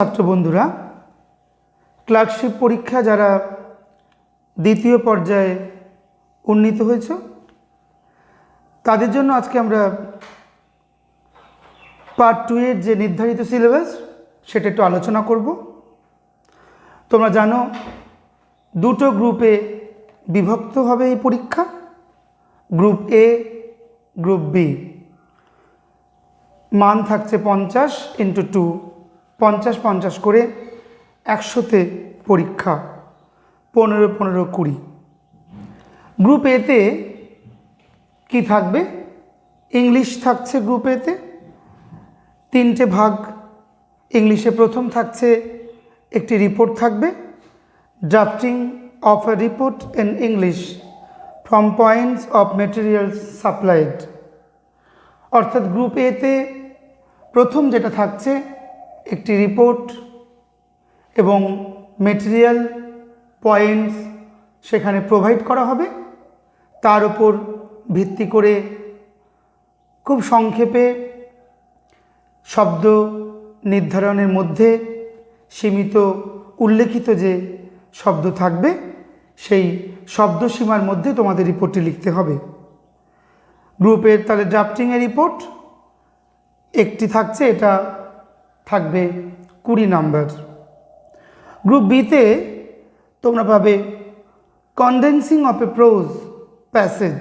ছাত্র বন্ধুরা, ক্লার্কশিপ পরীক্ষা যারা দ্বিতীয় পর্যায়ে উন্নীত হয়েছে তাদের জন্য আজকে আমরা পার্ট 2 এর যে নির্ধারিত সিলেবাস সেটা একটু আলোচনা করব। তোমরা জানো দুটো গ্রুপে বিভক্ত হবে এই পরীক্ষা, গ্রুপ এ, গ্রুপ বি। মান থাকছে 50 × 2, 50 করে 100তে পরীক্ষা, 15 15 20। গ্রুপ এতে কি থাকবে? ইংলিশ থাকছে গ্রুপ এতে 3টে ভাগ। ইংলিশে প্রথম থাকছে একটি রিপোর্ট থাকবে, drafting of A report in English from points of materials supplied. অর্থাৎ গ্রুপ এতে প্রথম যেটা থাকছে একটি রিপোর্ট এবং মেটেরিয়াল পয়েন্টস সেখানে প্রোভাইড করা হবে। তার উপর ভিত্তি করে খুব সংক্ষেপে শব্দ নির্ধারণের মধ্যে সীমিত উল্লেখিত যে শব্দ থাকবে সেই শব্দসীমার মধ্যে তোমাদের রিপোর্টটি লিখতে হবে। গ্রুপের তাহলে ড্রাফটিংয়ের রিপোর্ট একটি থাকছে, এটা থাকবে 20 নাম্বার। গ্রুপ বিতে তোমরা পাবে কনডেন্সিং অফ এ প্রোজ প্যাসেজ,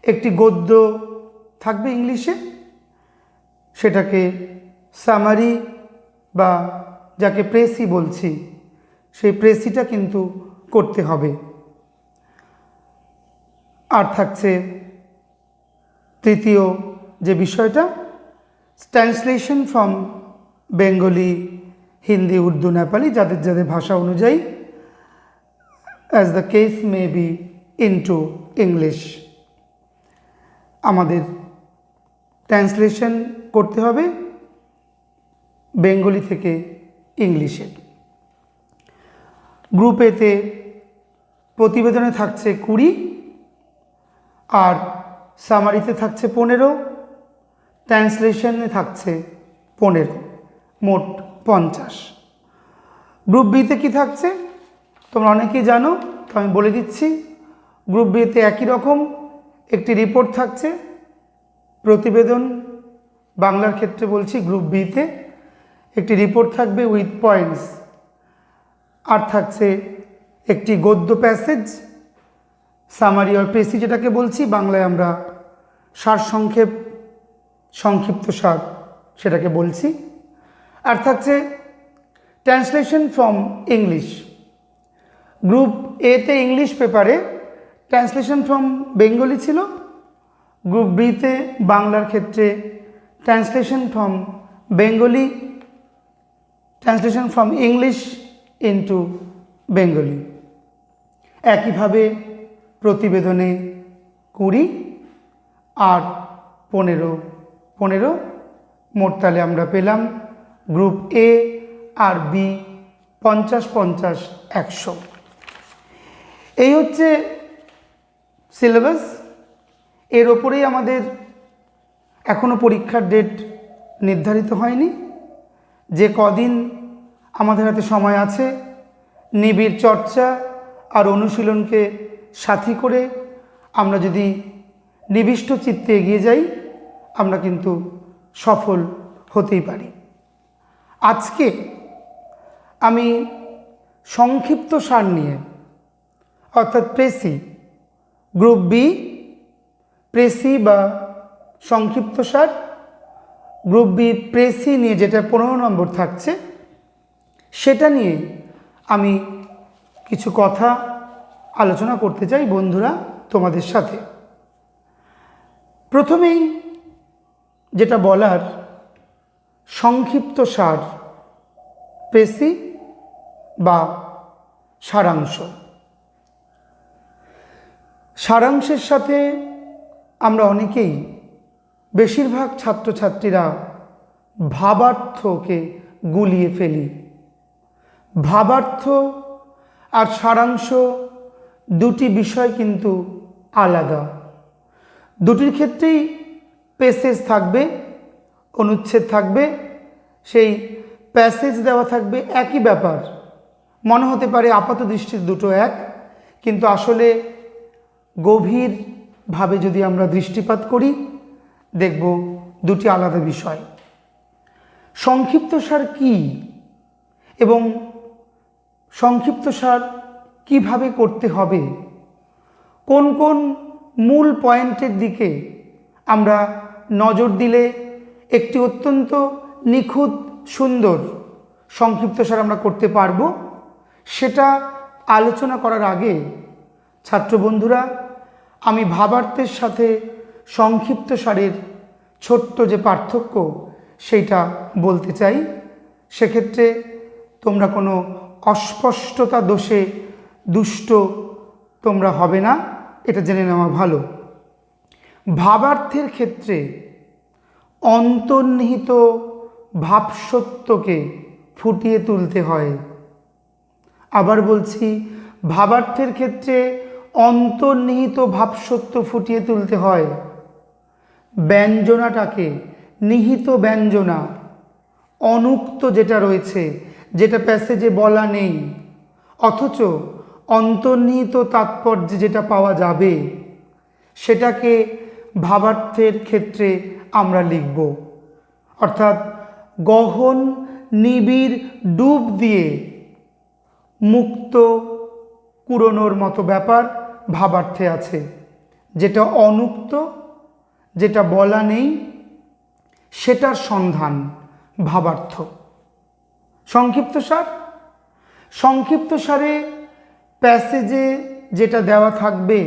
একটি গদ্য থাকবে ইংলিশে, সেটাকে সামারি বা যাকে প্রেসি বলছি সেই প্রেসিটা কিন্তু করতে হবে। আর থাকছে তৃতীয় যে বিষয়টা, translation from Bengali, Hindi, Urdu, Nepali, যাদের যাদের ভাষা অনুযায়ী as the case may be into English. আমাদের ট্রান্সলেশন করতে হবে বেঙ্গলি থেকে ইংলিশে। গ্রুপ এতে প্রতিবেদনে থাকছে 20 আর সামারিতে থাকছে 15, ট্রান্সলেশনে থাকছে 15, মোট 50। গ্রুপ বিতে কি থাকছে তোমরা অনেকেই জানো, তো আমি বলে দিচ্ছি। গ্রুপ বিতে একই রকম একটি রিপোর্ট থাকছে, প্রতিবেদন বাংলার ক্ষেত্রে বলছি, গ্রুপ বিতে একটি রিপোর্ট থাকবে উইথ পয়েন্টস, আর থাকছে একটি গদ্য প্যাসেজ, সামারি আর প্রেসি যেটাকে বলছি, বাংলায় আমরা সারসংক্ষেপ, সংক্ষিপ্ত সার সেটাকে বলছি। আর থাকছে ট্রান্সলেশন ফ্রম ইংলিশ। গ্রুপ এতে ইংলিশ পেপারে ট্রান্সলেশন ফ্রম বেঙ্গলি ছিল, গ্রুপ বিতে বাংলার ক্ষেত্রে translation from Bengali, translation from English into Bengali. একইভাবে প্রতিবেদনে 20 আর 15, মোট তাহলে আমরা পেলাম গ্রুপ এ আর বি 50 50 100। এই হচ্ছে সিলেবাস। এর ওপরেই আমাদের এখনও পরীক্ষার ডেট নির্ধারিত হয়নি। যে কদিন আমাদের হাতে সময় আছে, নিবিড় চর্চা আর অনুশীলনকে সাথী করে আমরা যদি নিবিষ্ট চিত্তে এগিয়ে যাই, আমরা কিন্তু সফল হতেই পারি। আজকে আমি সংক্ষিপ্ত সার নিয়ে, অর্থাৎ প্রেসি, গ্রুপ বি প্রেসি বা সংক্ষিপ্ত সার, গ্রুপ বি প্রেসি নিয়ে যেটা 15 নম্বর থাকছে সেটা নিয়ে আমি কিছু কথা আলোচনা করতে চাই বন্ধুরা তোমাদের সাথে। প্রথমেই যেটা বলার, সংক্ষিপ্ত সার, প্রেসি বা সারাংশ। সারাংশের সাথে আমরা অনেকেই, বেশিরভাগ ছাত্রছাত্রীরা ভাবার্থকে গুলিয়ে ফেলি। ভাবার্থ আর সারাংশ দুটি বিষয় কিন্তু আলাদা। দুটির ক্ষেত্রেই পেসেজ থাকবে, অনুচ্ছেদ থাকবে, সেই প্যাসেজ দেওয়া থাকবে, একই ব্যাপার মনে হতে পারে আপাত দৃষ্টির দুটো এক, কিন্তু আসলে গভীরভাবে যদি আমরা দৃষ্টিপাত করি দেখব দুটি আলাদা বিষয়। সংক্ষিপ্তসার কি এবং সংক্ষিপ্তসার কিভাবে করতে হবে, কোন কোন মূল পয়েন্টের দিকে আমরা নজর দিলে একটি অত্যন্ত নিখুঁত সুন্দর সংক্ষিপ্তসার আমরা করতে পারবো, সেটা আলোচনা করার আগে ছাত্র বন্ধুরা, আমি ভাবার্থের সাথে সংক্ষিপ্তসারের ছোট্ট যে পার্থক্য সেইটা বলতে চাই। সেক্ষেত্রে তোমরা কোনো অস্পষ্টতা দোষে দুষ্ট তোমরা হবে না, এটা জেনে নেওয়া ভালো। ভাবার্থের ক্ষেত্রে অন্তর্নিহিত ভাবসত্যকে ফুটিয়ে তুলতে হয়। আবার বলছি, ভাবার্থের ক্ষেত্রে অন্তর্নিহিত ভাবসত্য ফুটিয়ে তুলতে হয়। ব্যঞ্জনাটাকে, নিহিত ব্যঞ্জনা, অনুক্ত যেটা রয়েছে, যেটা প্যাসেজে বলা নেই অথচ অন্তর্নিহিত তাৎপর্যে যেটা পাওয়া যাবে, সেটাকে ভাবার্থের ক্ষেত্রে আমরা লিখব। অর্থাৎ গহন নিবিড় ডুব দিয়ে মুক্ত কুড়োনোর মতো ব্যাপার ভাবার্থে আছে, যেটা অনুক্ত, যেটা বলা নেই, সেটার সন্ধান ভাবার্থ। সংক্ষিপ্তসার, সংক্ষিপ্তসারে প্যাসেজে যেটা দেওয়া থাকবে,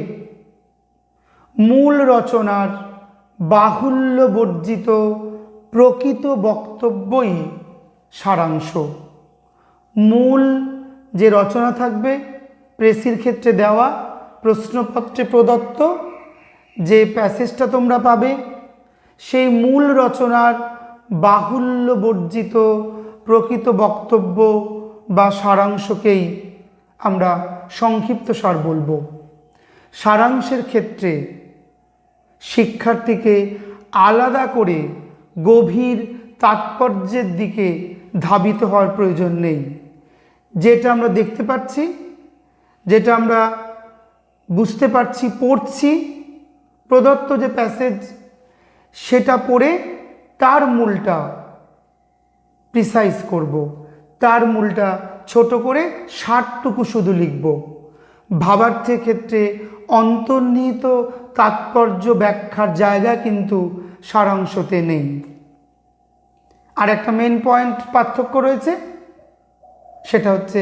মূল রচনার বাহুল্য বর্জিত প্রকৃত বক্তব্যই সারাংশ। মূল যে রচনা থাকবে, প্রেসির ক্ষেত্রে দেওয়া, প্রশ্নপত্রে প্রদত্ত যে প্যাসেজটা তোমরা পাবে, সেই মূল রচনার বাহুল্য বর্জিত প্রকৃত বক্তব্য বা সারাংশকেই আমরা সংক্ষিপ্তসার বলবো। সারাংশের ক্ষেত্রে শিক্ষার্থীকে আলাদা করে গভীর তাৎপর্যের দিকে ধাবিত হওয়ার প্রয়োজন নেই। যেটা আমরা দেখতে পাচ্ছি, যেটা আমরা বুঝতে পারছি, পড়ছি, প্রদত্ত যে প্যাসেজ সেটা পড়ে তার মূলটা প্রিসাইজ করব, তার মূলটা ছোট করে ষাটটুকু শুধু লিখব। ভাবার্থের ক্ষেত্রে অন্তর্নিহিত তাৎপর্য ব্যাখ্যার জায়গা কিন্তু সারাংশতে নেই। আর একটা মেন পয়েন্ট পার্থক্য রয়েছে, সেটা হচ্ছে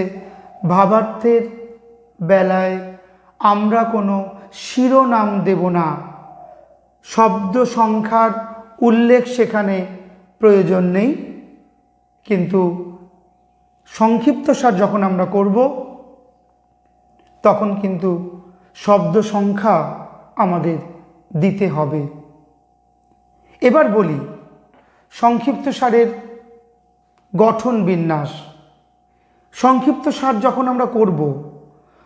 ভাবার্থের বেলায় আমরা কোনো শিরোনাম দেব না, শব্দ সংখ্যার উল্লেখ সেখানে প্রয়োজন নেই। কিন্তু সংক্ষিপ্তসার যখন আমরা করব তখন কিন্তু শব্দ সংখ্যা আমাদের দিতে হবে। এবার বলি সংক্ষিপ্তসারের গঠন বিন্যাস। সংক্ষিপ্তসার যখন আমরা করব,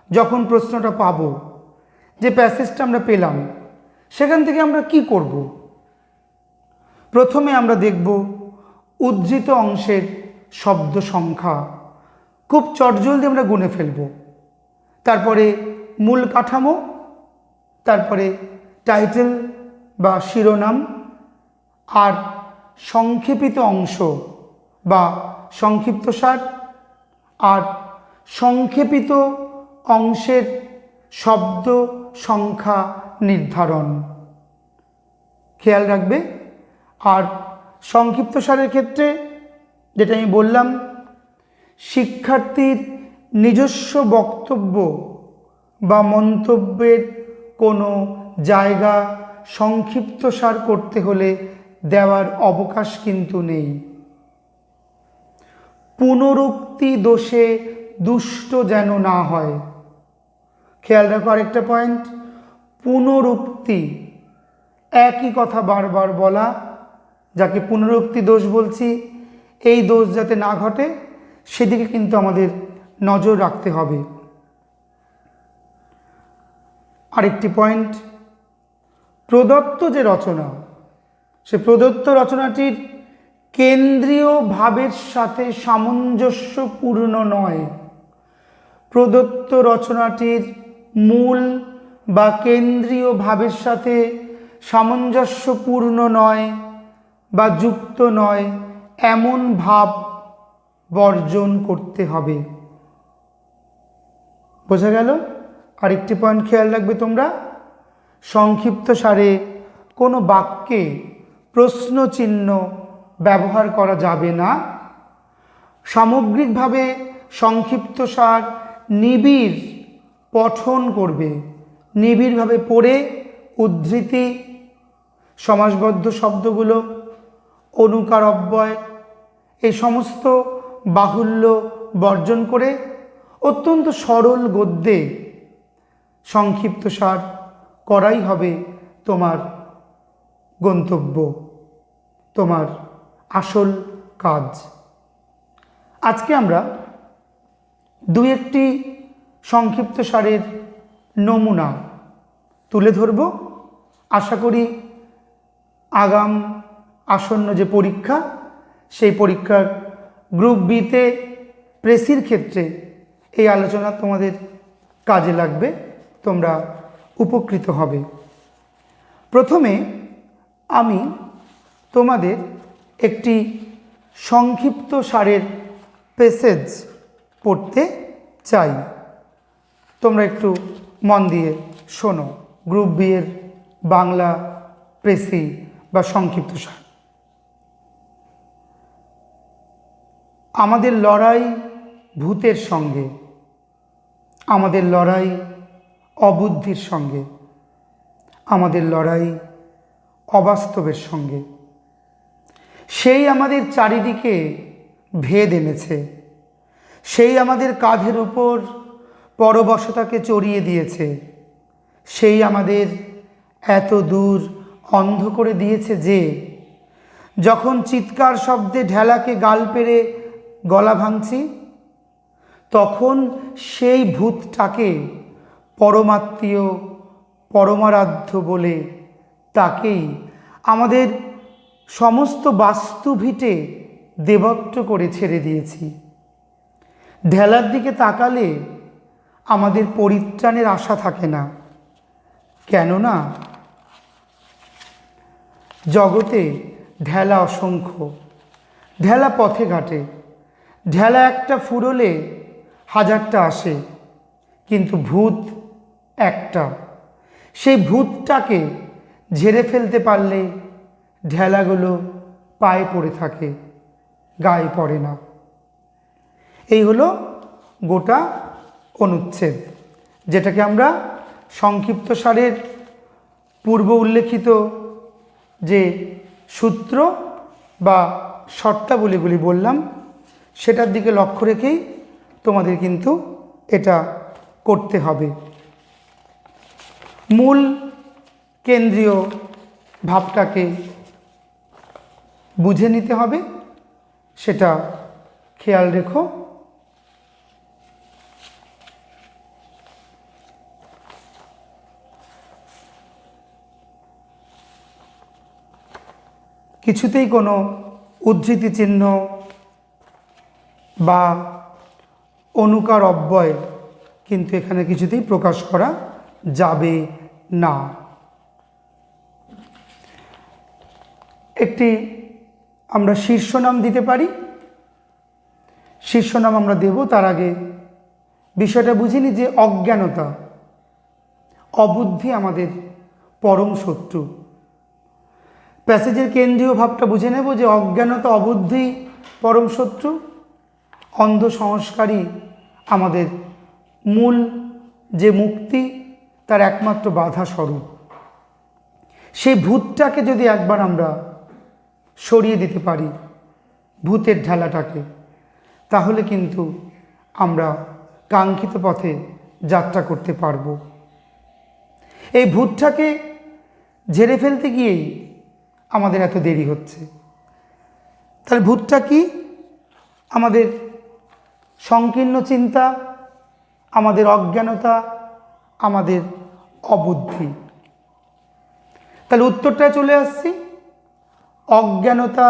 যখন প্রশ্নটা পাব, যে প্যাসেজটা আমরা পেলাম, সেখান থেকে আমরা কি করব? প্রথমে আমরা দেখব উদ্ধৃত অংশের শব্দ সংখ্যা, খুব চটজলদি আমরা গুনে ফেলব। তারপরে মূল কাঠামো, তারপরে টাইটেল বা শিরোনাম, আর সংক্ষেপিত অংশ বা সংক্ষিপ্তসার, আর সংক্ষেপিত অংশের শব্দ সংখ্যা নির্ধারণ খেয়াল রাখবে। আর সংক্ষিপ্তসারের ক্ষেত্রে যেটা আমি বললাম, শিক্ষার্থীর নিজস্ব বক্তব্য বা মন্তব্যের কোনো জায়গা সংক্ষিপ্তসার করতে হলে দেওয়ার অবকাশ কিন্তু নেই। পুনরুক্তি দোষে দুষ্ট যেন না হয়। খেয়াল রাখো আরেকটা পয়েন্ট, পুনরুক্তি, একই কথা বারবার বলা, যাকে পুনরুক্তি দোষ বলছি, এই দোষ যাতে না ঘটে সেদিকে কিন্তু আমাদের নজর রাখতে হবে। আরেকটি পয়েন্ট, প্রদত্ত যে রচনা, সে প্রদত্ত রচনাটির কেন্দ্রীয় ভাবের সাথে সামঞ্জস্যপূর্ণ নয়। প্রদত্ত রচনাটির মূল বা কেন্দ্রীয় ভাবের সাথে সামঞ্জস্যপূর্ণ নয় বা যুক্ত নয় এমন ভাব বর্জন করতে হবে। বোঝা গেল? আরেকটি পয়েন্ট খেয়াল রাখবে তোমরা, সংক্ষিপ্ত সারে কোনো বাক্যে প্রশ্ন চিহ্ন ব্যবহার করা যাবে না। সামগ্রিকভাবে সংক্ষিপ্ত সার নিবিড় পঠন করবে, নিবিড়ভাবে পড়ে উদ্ধৃতি, সমাসবদ্ধ শব্দগুলো, অনুকার অব্যয় এই সমস্ত বাহুল্য বর্জন করে অত্যন্ত সরল গদ্যে সংক্ষিপ্ত সার করাই হবে তোমার গন্তব্য, তোমার আসল কাজ। আজকে আমরা দু একটি সংক্ষিপ্ত সারের নমুনা তুলে ধরব। আশা করি আগাম আসন্ন যে পরীক্ষা, সেই পরীক্ষার গ্রুপ বিতে প্রেসির ক্ষেত্রে এই আলোচনা তোমাদের কাজে লাগবে, তোমরা উপকৃত হবে। প্রথমে আমি তোমাদের একটি সংক্ষিপ্ত সারের প্যাসেজ পড়তে চাই, তোমরা একটু মন দিয়ে শোনো। গ্রুপ বি এর বাংলা প্রেসি বা সংক্ষিপ্ত সার। আমাদের লড়াই ভূতের সঙ্গে, আমাদের লড়াই অবুদ্ধির সঙ্গে, আমাদের লড়াই অবাস্তবের সঙ্গে। সেই আমাদের চারিদিকে ভেদ এনেছে, সেই আমাদের কাঁধের উপর পরবশতাকে চড়িয়ে দিয়েছে, সেই আমাদের এত দূর অন্ধ করে দিয়েছে যে যখন চিৎকার শব্দে ঢেলাকে গাল পেড়ে গলা ভাঙছি, তখন সেই ভূতটাকে পরমাত্মীয় পরমারাধ্য বলে তাকেই আমাদের সমস্ত বাস্তু ভিটে দেবত্ব করে ছেড়ে দিয়েছি। ঢেলার দিকে তাকালে আমাদের পরিত্রাণের আশা থাকে না, কেননা জগতে ঢেলা অসংখ্য, ঢেলা পথে ঘাটে, ঢেলা একটা ফুরোলে হাজারটা আসে, কিন্তু ভূত একটা। সেই ভূতটাকে ঝেড়ে ফেলতে পারলে ঢেলাগুলো পায়ে পড়ে থাকে, গায়ে পড়ে না। এই হলো গোটা অনুচ্ছেদ, যেটাকে আমরা সংক্ষিপ্ত সারের পূর্ব উল্লেখিত যে সূত্র বা শর্তাবলীগুলি বললাম, সেটার দিকে লক্ষ্য রেখেই তোমাদের কিন্তু এটা করতে হবে। মূল কেন্দ্রীয় ভাবটাকে বুঝে নিতে হবে, সেটা খেয়াল রেখো। কিছুতেই কোনো উদ্ধৃতি চিহ্ন বা অনুকার অব্যয় কিন্তু এখানে কিছুতেই প্রকাশ করা যাবে না। একটি আমরা শীর্ষনাম দিতে পারি, শীর্ষনাম আমরা দেব, তার আগে বিষয়টা বুঝিনি যে অজ্ঞানতা অবুদ্ধি আমাদের পরম শত্রু। প্যাসেজের কেন্দ্রীয় ভাবটা বুঝে নেব যে অজ্ঞানতা অবুদ্ধি পরম শত্রু, অন্ধ সংস্কারই আমাদের মূল যে মুক্তি তার একমাত্র বাধা স্বরূপ। সেই ভূতটাকে যদি একবার আমরা সরিয়ে দিতে পারি, ভূতের ঢালাটাকে, তাহলে কিন্তু আমরা কাঙ্ক্ষিত পথে যাত্রা করতে পারব। এই ভূতটাকে ঝেড়ে ফেলতে গিয়েই আমাদের এত দেরি হচ্ছে। তাহলে ভূতটা কি? আমাদের সংকীর্ণ চিন্তা, আমাদের অজ্ঞানতা, আমাদের অবুদ্ধি। তাহলে উত্তরটা চলে আসছি, অজ্ঞানতা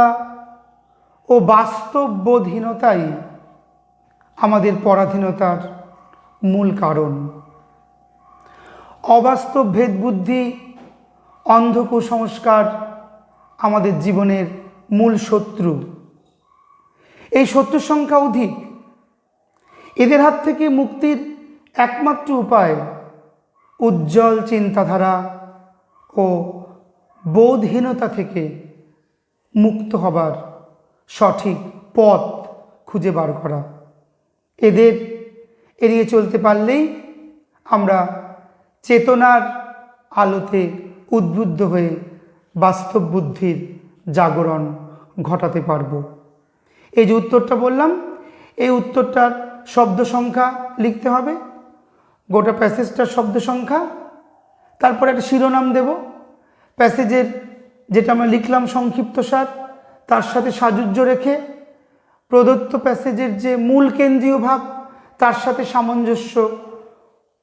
ও বাস্তববোধহীনতাই আমাদের পরাধীনতার মূল কারণ। অবাস্তব ভেদবুদ্ধি, অন্ধ কুসংস্কার আমাদের জীবনের মূল শত্রু। এই শত্রুর সংখ্যা অধিক। এদের হাত থেকে মুক্তির একমাত্র উপায় উজ্জ্বল চিন্তাধারা ও বোধহীনতা থেকে মুক্ত হবার সঠিক পথ খুঁজে বার করা। এদের এড়িয়ে চলতে পারলেই আমরা চেতনার আলোতে উদ্বুদ্ধ হয়ে বাস্তব বুদ্ধির জাগরণ ঘটাতে পারব। এই যে উত্তরটা বললাম, এই উত্তরটার শব্দ সংখ্যা লিখতে হবে, গোটা প্যাসেজটার শব্দ সংখ্যা, তারপরে একটা শিরোনাম দেব। প্যাসেজের যেটা আমরা লিখলাম সংক্ষিপ্তসার, তার সাথে সাযুজ্য রেখে প্রদত্ত প্যাসেজের যে মূল কেন্দ্রীয় ভাব তার সাথে সামঞ্জস্য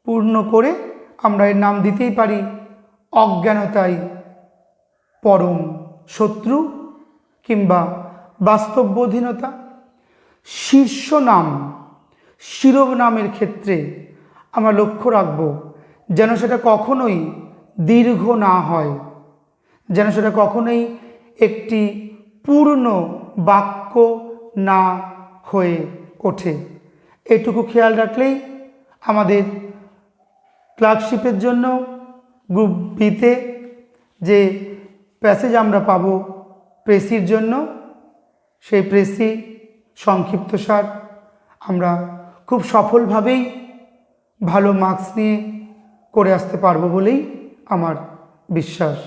পূর্ণ করে আমরা এর নাম দিতেই পারি অজ্ঞানতাই পরম শত্রু কিংবা বাস্তববোধহীনতা। শীর্ষ নাম, শিরোনামের ক্ষেত্রে আমরা লক্ষ্য রাখব যেন সেটা কখনোই দীর্ঘ না হয়, যেন সেটা কখনোই একটি পূর্ণ বাক্য না হয়ে ওঠে। এটুকু খেয়াল রাখলেই আমাদের ক্লার্কশিপের জন্য গ্রুপ বিতে যে প্যাসেজ আমরা পাব প্রেসির জন্য, সেই প্রেসি সংক্ষিপ্তসার আমরা খুব সফলভাবেই ভালো মার্কস নিয়ে করে আসতে পারবো বলেই আমার বিশ্বাস।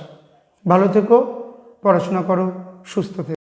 ভালো থেকো, পড়াশোনা করো, সুস্থ থেকো।